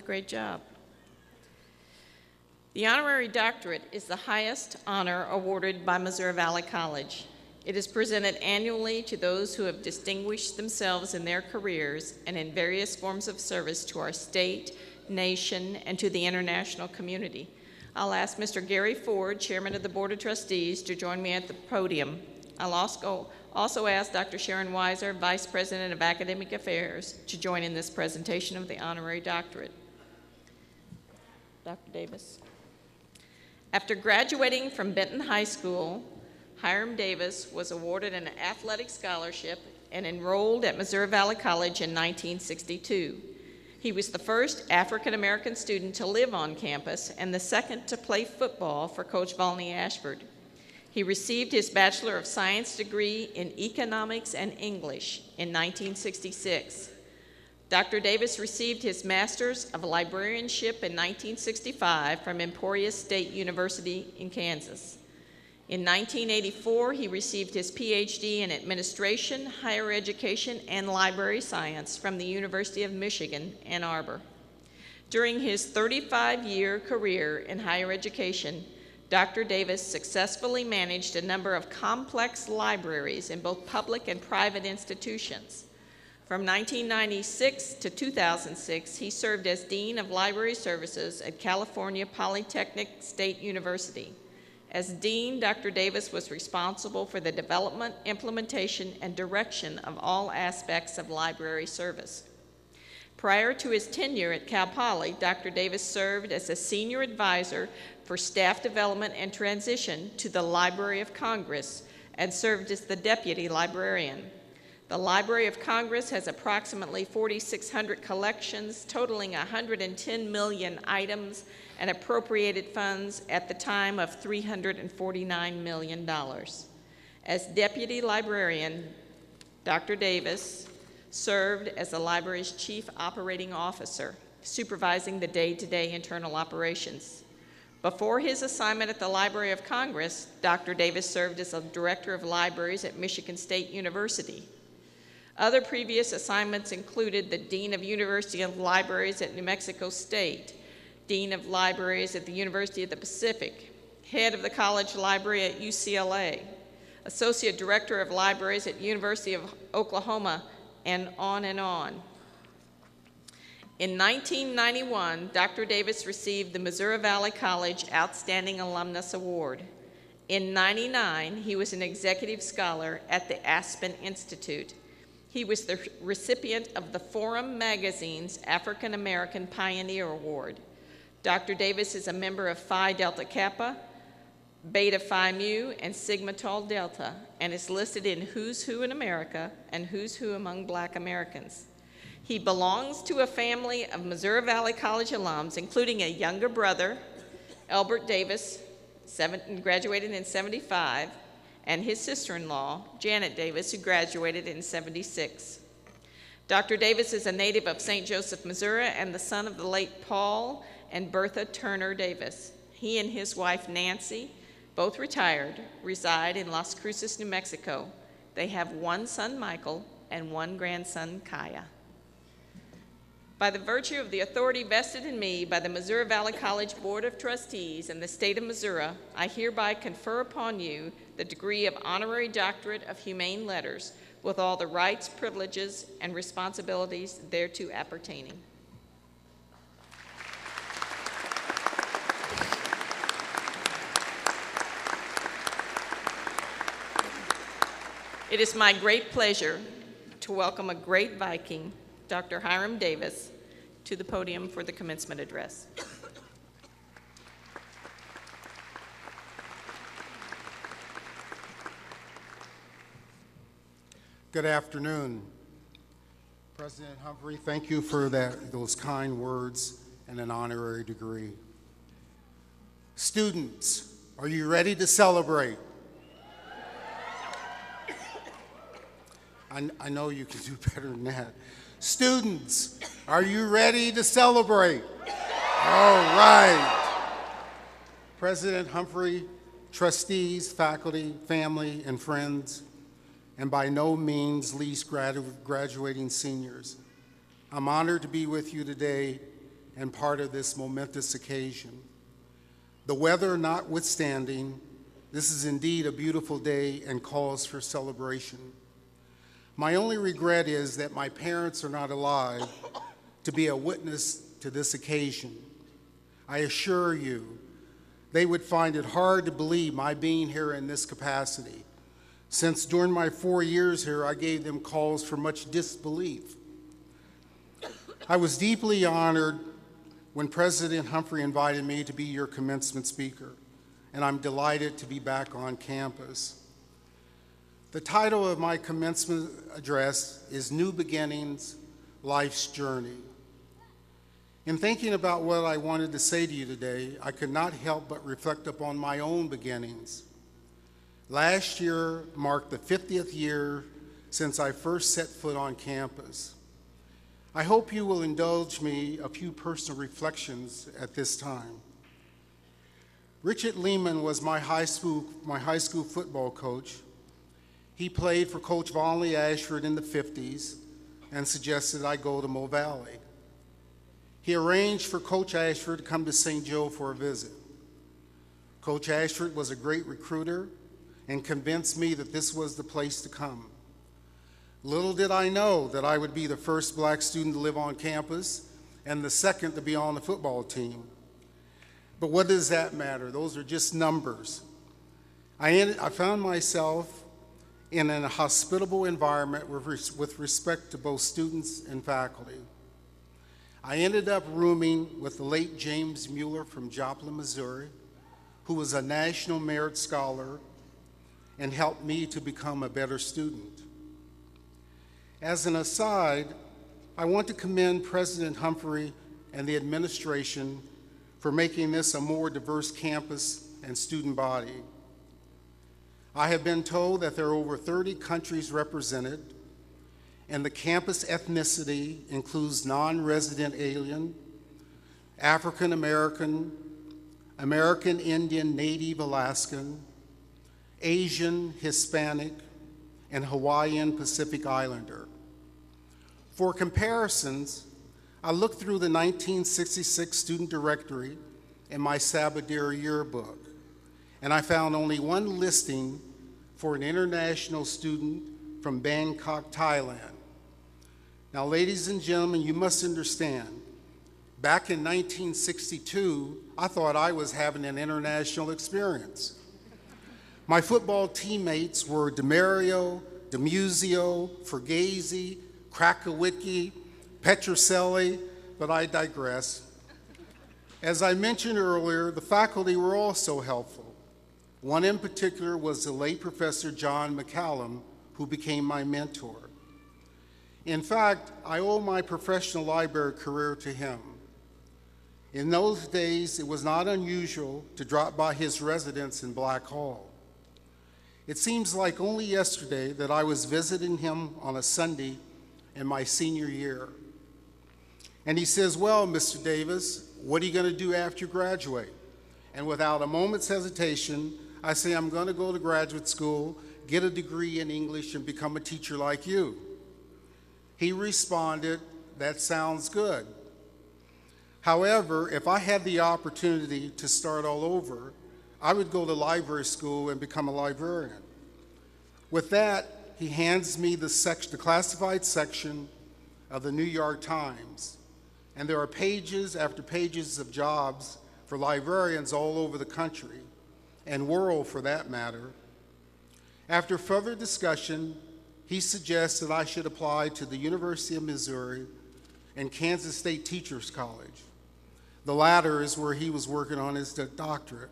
Great job. The honorary doctorate is the highest honor awarded by Missouri Valley College. It is presented annually to those who have distinguished themselves in their careers and in various forms of service to our state, nation, and to the international community. I'll ask Mr. Gary Ford, Chairman of the Board of Trustees, to join me at the podium. I'll also ask Dr. Sharon Weiser, Vice President of Academic Affairs, to join in this presentation of the honorary doctorate. Dr. Davis. After graduating from Benton High School, Hiram Davis was awarded an athletic scholarship and enrolled at Missouri Valley College in 1962. He was the first African-American student to live on campus and the second to play football for Coach Volney Ashford. He received his Bachelor of Science degree in Economics and English in 1966. Dr. Davis received his Master's of Librarianship in 1965 from Emporia State University in Kansas. In 1984, he received his PhD in Administration, Higher Education, and Library Science from the University of Michigan, Ann Arbor. During his 35-year career in higher education, Dr. Davis successfully managed a number of complex libraries in both public and private institutions. From 1996 to 2006, he served as Dean of Library Services at California Polytechnic State University. As Dean, Dr. Davis was responsible for the development, implementation, and direction of all aspects of library service. Prior to his tenure at Cal Poly, Dr. Davis served as a senior advisor for staff development and transition to the Library of Congress and served as the deputy librarian. The Library of Congress has approximately 4,600 collections, totaling 110 million items and appropriated funds at the time of $349 million. As deputy librarian, Dr. Davis served as the library's chief operating officer, supervising the day-to-day internal operations. Before his assignment at the Library of Congress, Dr. Davis served as a director of libraries at Michigan State University. Other previous assignments included the Dean of University of Libraries at New Mexico State, Dean of Libraries at the University of the Pacific, Head of the College Library at UCLA, Associate Director of Libraries at University of Oklahoma, and on and on. In 1991, Dr. Davis received the Missouri Valley College Outstanding Alumnus Award. In '99, he was an executive scholar at the Aspen Institute. He was the recipient of the Forum magazine's African American Pioneer Award. Dr. Davis is a member of Phi Delta Kappa, Beta Phi Mu, and Sigma Tau Delta, and is listed in Who's Who in America and Who's Who Among Black Americans. He belongs to a family of Missouri Valley College alums, including a younger brother, Albert Davis, graduated in '75, and his sister-in-law, Janet Davis, who graduated in '76. Dr. Davis is a native of St. Joseph, Missouri, and the son of the late Paul and Bertha Turner Davis. He and his wife, Nancy, both retired, reside in Las Cruces, New Mexico. They have one son, Michael, and one grandson, Kaya. By the virtue of the authority vested in me by the Missouri Valley College Board of Trustees and the state of Missouri, I hereby confer upon you the degree of Honorary Doctorate of Humane Letters with all the rights, privileges, and responsibilities thereto appertaining. It is my great pleasure to welcome a great Viking, Dr. Hiram Davis, to the podium for the commencement address. Good afternoon. President Humphrey, thank you for those kind words and an honorary degree. Students, are you ready to celebrate? I know you can do better than that. Students, are you ready to celebrate? All right. President Humphrey, trustees, faculty, family, and friends, and by no means least graduating seniors, I'm honored to be with you today and part of this momentous occasion. The weather notwithstanding, this is indeed a beautiful day and calls for celebration. My only regret is that my parents are not alive to be a witness to this occasion. I assure you, they would find it hard to believe my being here in this capacity, since during my 4 years here, I gave them cause for much disbelief. I was deeply honored when President Humphrey invited me to be your commencement speaker, and I'm delighted to be back on campus. The title of my commencement address is New Beginnings, Life's Journey. In thinking about what I wanted to say to you today, I could not help but reflect upon my own beginnings. Last year marked the 50th year since I first set foot on campus. I hope you will indulge me a few personal reflections at this time. Richard Lehman was my high school football coach. He played for Coach Vonley Ashford in the 50s and suggested I go to Mo Valley. He arranged for Coach Ashford to come to St. Joe for a visit. Coach Ashford was a great recruiter and convinced me that this was the place to come. Little did I know that I would be the first black student to live on campus and the second to be on the football team. But what does that matter? Those are just numbers. I found myself in a hospitable environment with respect to both students and faculty. I ended up rooming with the late James Mueller from Joplin, Missouri, who was a National Merit Scholar and helped me to become a better student. As an aside, I want to commend President Humphrey and the administration for making this a more diverse campus and student body. I have been told that there are over 30 countries represented, and the campus ethnicity includes non-resident alien, African American, American Indian, Native Alaskan, Asian, Hispanic, and Hawaiian Pacific Islander. For comparisons, I looked through the 1966 student directory in my Sabadira yearbook, and I found only one listing for an international student from Bangkok, Thailand. Now, ladies and gentlemen, you must understand, back in 1962, I thought I was having an international experience. My football teammates were DeMario, DeMuzio, Fergese, Krakowicki, Petrocelli, but I digress. As I mentioned earlier, the faculty were also helpful. One in particular was the late Professor John McCallum, who became my mentor. In fact, I owe my professional library career to him. In those days, it was not unusual to drop by his residence in Black Hall. It seems like only yesterday that I was visiting him on a Sunday in my senior year. And he says, "Well, Mr. Davis, what are you going to do after you graduate?" And without a moment's hesitation, I say, "I'm going to go to graduate school, get a degree in English, and become a teacher like you." He responded, "That sounds good. However, if I had the opportunity to start all over, I would go to library school and become a librarian." With that, he hands me the classified section of the New York Times, and there are pages after pages of jobs for librarians all over the country, and world for that matter. After further discussion, he suggests that I should apply to the University of Missouri and Kansas State Teachers College. The latter is where he was working on his doctorate.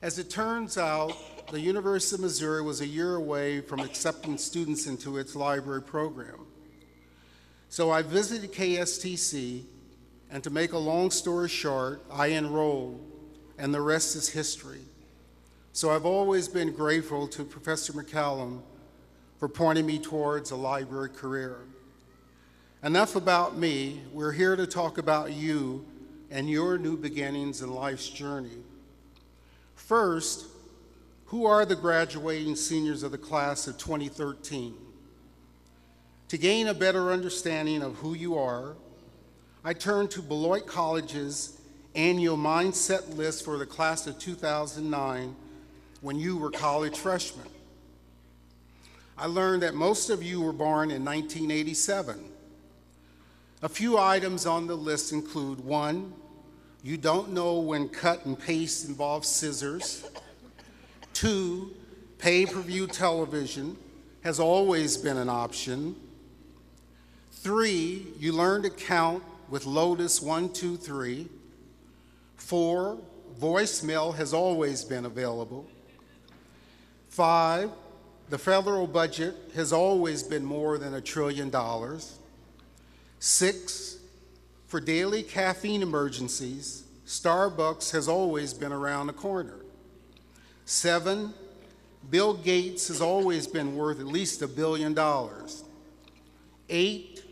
As it turns out, the University of Missouri was a year away from accepting students into its library program. So I visited KSTC, and to make a long story short, I enrolled, and the rest is history. So I've always been grateful to Professor McCallum for pointing me towards a library career. Enough about me. We're here to talk about you and your new beginnings in life's journey. First, who are the graduating seniors of the class of 2013? To gain a better understanding of who you are, I turned to Beloit College's annual mindset list for the class of 2009 when you were college freshmen. I learned that most of you were born in 1987. A few items on the list include: 1, you don't know when cut and paste involves scissors. 2, pay-per-view television has always been an option. 3, you learn to count with Lotus 1, 2, 3. 4, voicemail has always been available. 5, the federal budget has always been more than $1 trillion. 6, for daily caffeine emergencies, Starbucks has always been around the corner. 7, Bill Gates has always been worth at least $1 billion. 8,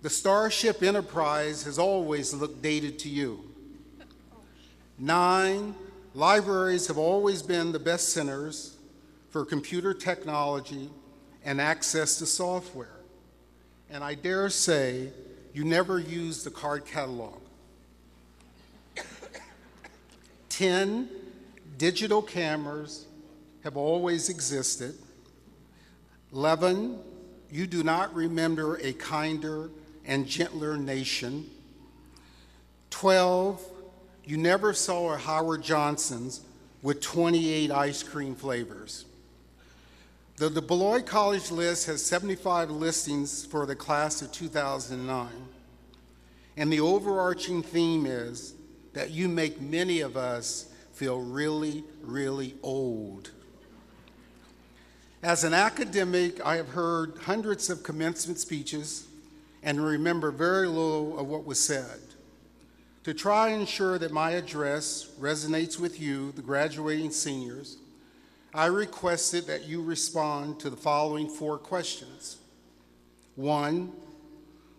the Starship Enterprise has always looked dated to you. 9, libraries have always been the best centers for computer technology and access to software. And I dare say, you never used the card catalog. 10, digital cameras have always existed. 11, you do not remember a kinder and gentler nation. 12, you never saw a Howard Johnson's with 28 ice cream flavors. The Beloit College list has 75 listings for the class of 2009, and the overarching theme is that you make many of us feel really, really old. As an academic, I have heard hundreds of commencement speeches and remember very little of what was said. To try and ensure that my address resonates with you, the graduating seniors, I requested that you respond to the following 4 questions. 1,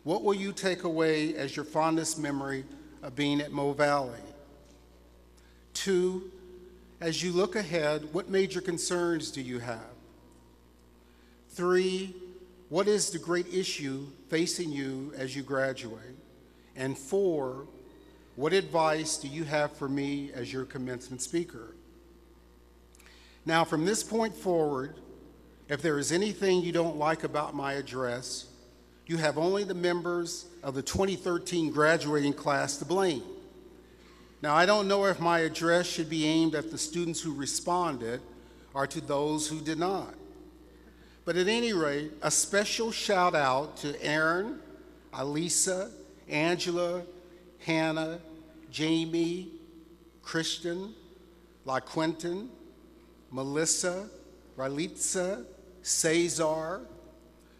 what will you take away as your fondest memory of being at Mo Valley? 2, as you look ahead, what major concerns do you have? 3, what is the great issue facing you as you graduate? And 4, what advice do you have for me as your commencement speaker? Now, from this point forward, if there is anything you don't like about my address, you have only the members of the 2013 graduating class to blame. Now, I don't know if my address should be aimed at the students who responded or to those who did not. But at any rate, a special shout out to Aaron, Alisa, Angela, Hannah, Jamie, Christian, LaQuentin, Melissa, Ralitza, Cesar,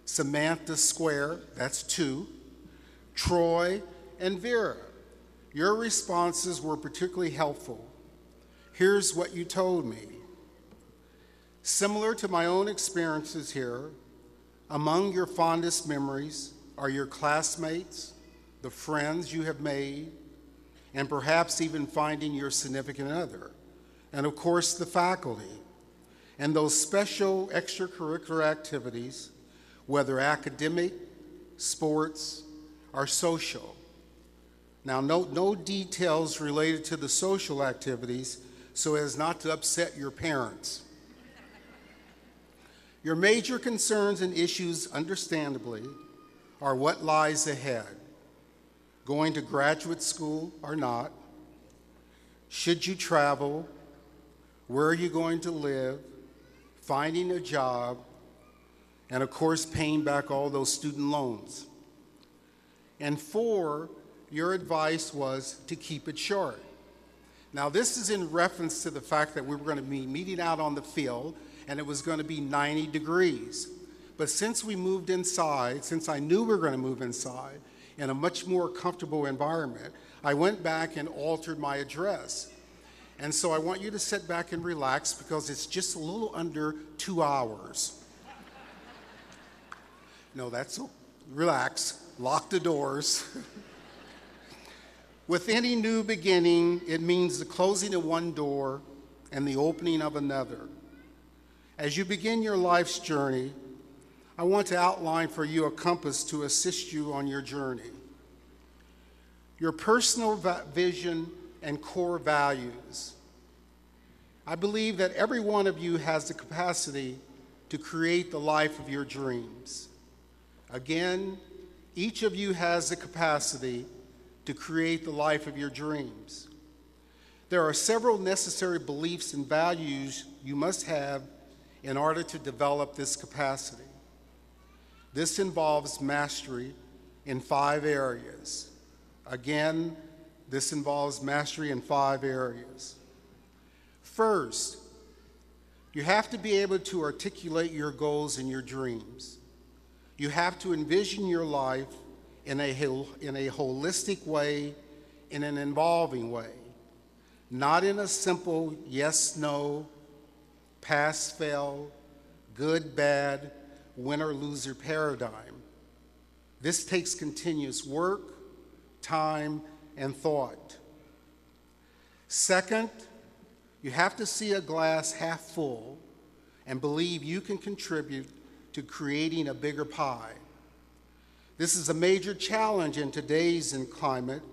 Samantha Square, that's 2, Troy, and Vera. Your responses were particularly helpful. Here's what you told me. Similar to my own experiences here, among your fondest memories are your classmates, the friends you have made, and perhaps even finding your significant other, and of course the faculty, and those special extracurricular activities, whether academic, sports, or social. Now, no details related to the social activities so as not to upset your parents. Your major concerns and issues, understandably, are what lies ahead. Going to graduate school or not? Should you travel? Where are you going to live? Finding a job? And of course, paying back all those student loans. And 4, your advice was to keep it short. Now, this is in reference to the fact that we were going to be meeting out on the field and it was going to be 90 degrees. But since we moved inside, since I knew we were going to move inside in a much more comfortable environment, I went back and altered my address. And so I want you to sit back and relax because it's just a little under 2 hours. No, relax, lock the doors. With any new beginning, it means the closing of one door and the opening of another. As you begin your life's journey, I want to outline for you a compass to assist you on your journey. your personal vision and core values. I believe that every one of you has the capacity to create the life of your dreams. Again, each of you has the capacity to create the life of your dreams. There are several necessary beliefs and values you must have in order to develop this capacity. This involves mastery in 5 areas. Again, this involves mastery in 5 areas. First, you have to be able to articulate your goals and your dreams. You have to envision your life in a holistic way, in an involving way, not in a simple yes, no, pass, fail, good, bad, winner, loser paradigm. This takes continuous work, time, and thought. Second, you have to see a glass half full and believe you can contribute to creating a bigger pie. This is a major challenge in today's climate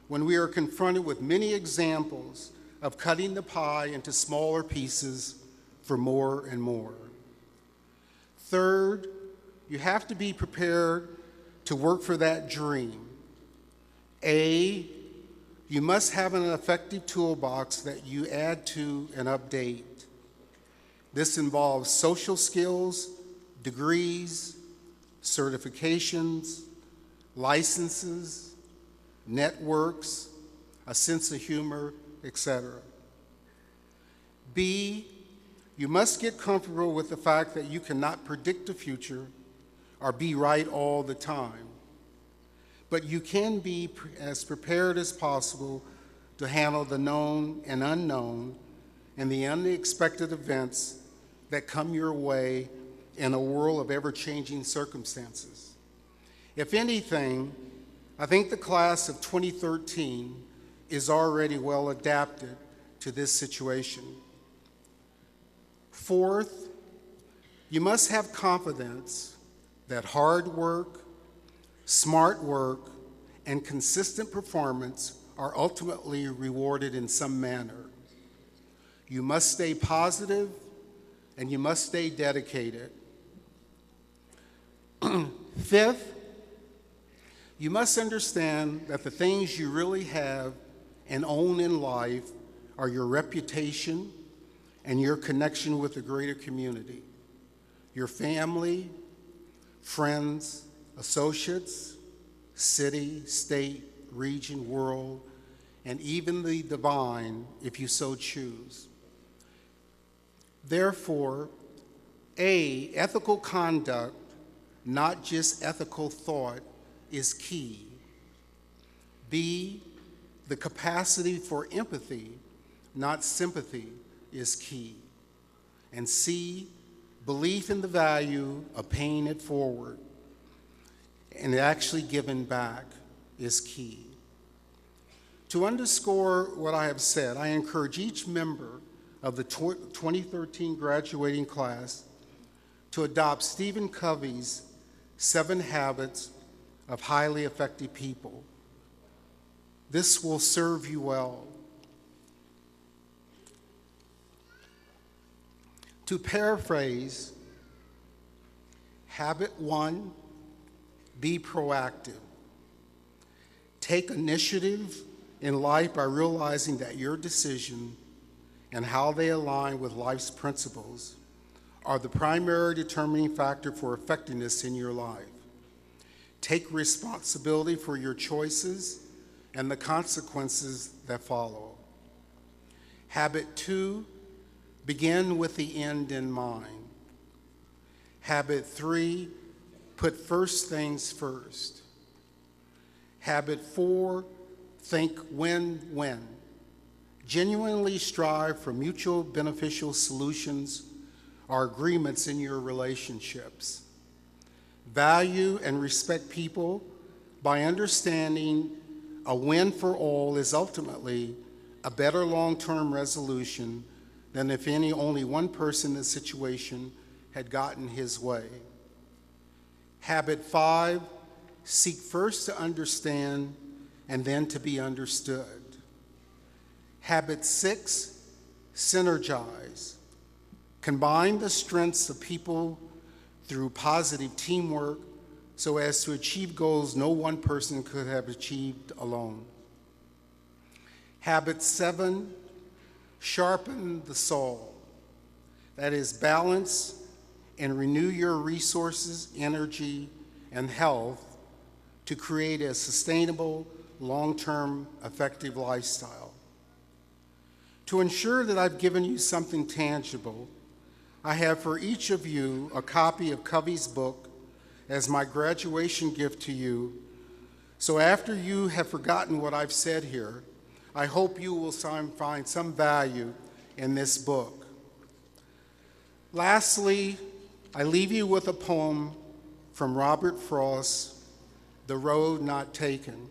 when we are confronted with many examples of cutting the pie into smaller pieces for more and more. Third, you have to be prepared to work for that dream. You must have an effective toolbox that you add to and update. This involves social skills, degrees, certifications, licenses, networks, a sense of humor, etc. B, you must get comfortable with the fact that you cannot predict the future or be right all the time. But you can be as prepared as possible to handle the known and unknown and the unexpected events that come your way in a world of ever-changing circumstances. If anything, I think the class of 2013 is already well adapted to this situation. Fourth, you must have confidence that hard work, smart work, and consistent performance are ultimately rewarded in some manner. You must stay positive and you must stay dedicated. Fifth, you must understand that the things you really have and own in life are your reputation and your connection with the greater community, your family, friends, associates, city, state, region, world, and even the divine, if you so choose. Therefore, ethical conduct, not just ethical thought, is key. B, the capacity for empathy, not sympathy, is key. And C, belief in the value of paying it forward and actually giving back is key. To underscore what I have said, I encourage each member of the 2013 graduating class to adopt Stephen Covey's 7 Habits of Highly Effective People. This will serve you well. To paraphrase, habit 1, be proactive. Take initiative in life by realizing that your decision and how they align with life's principles are the primary determining factor for effectiveness in your life. Take responsibility for your choices and the consequences that follow. Habit 2, begin with the end in mind. Habit 3, put first things first. Habit 4, think win-win. Genuinely strive for mutual beneficial solutions or agreements in your relationships. Value and respect people by understanding a win for all is ultimately a better long-term resolution than if only one person in the situation had gotten his way. Habit 5, seek first to understand, and then to be understood. Habit 6, synergize. Combine the strengths of people through positive teamwork so as to achieve goals no one person could have achieved alone. Habit 7, sharpen the saw. That is, balance and renew your resources, energy, and health to create a sustainable, long-term, effective lifestyle. To ensure that I've given you something tangible, I have for each of you a copy of Covey's book as my graduation gift to you. So after you have forgotten what I've said here, I hope you will find some value in this book. Lastly, I leave you with a poem from Robert Frost, The Road Not Taken.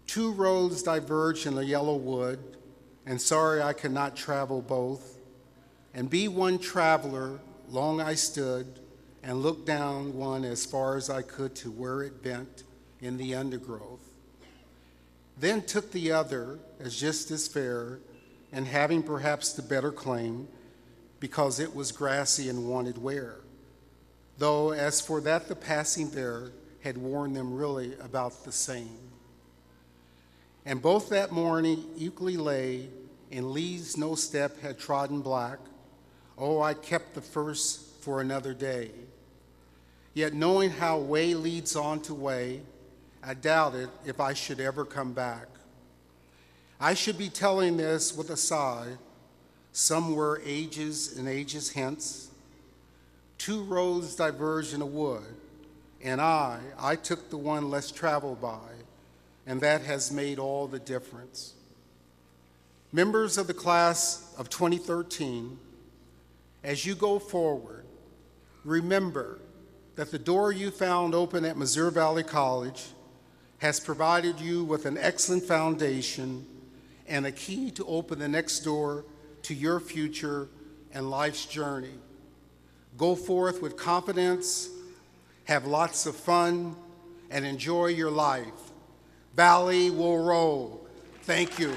Two roads diverge in the yellow wood, and sorry I could not travel both. And be one traveler, long I stood, and looked down one as far as I could to where it bent in the undergrowth. Then took the other as just as fair, and having perhaps the better claim, because it was grassy and wanted wear. Though as for that the passing there had worn them really about the same. And both that morning equally lay, in leaves no step had trodden black. Oh, I kept the first for another day. Yet knowing how way leads on to way, I doubted if I should ever come back. I should be telling this with a sigh, somewhere ages and ages hence. Two roads diverged in a wood, and I took the one less traveled by, and that has made all the difference. Members of the class of 2013, as you go forward, remember that the door you found open at Missouri Valley College has provided you with an excellent foundation and a key to open the next door to your future and life's journey. Go forth with confidence, have lots of fun, and enjoy your life. Valley will roll. Thank you.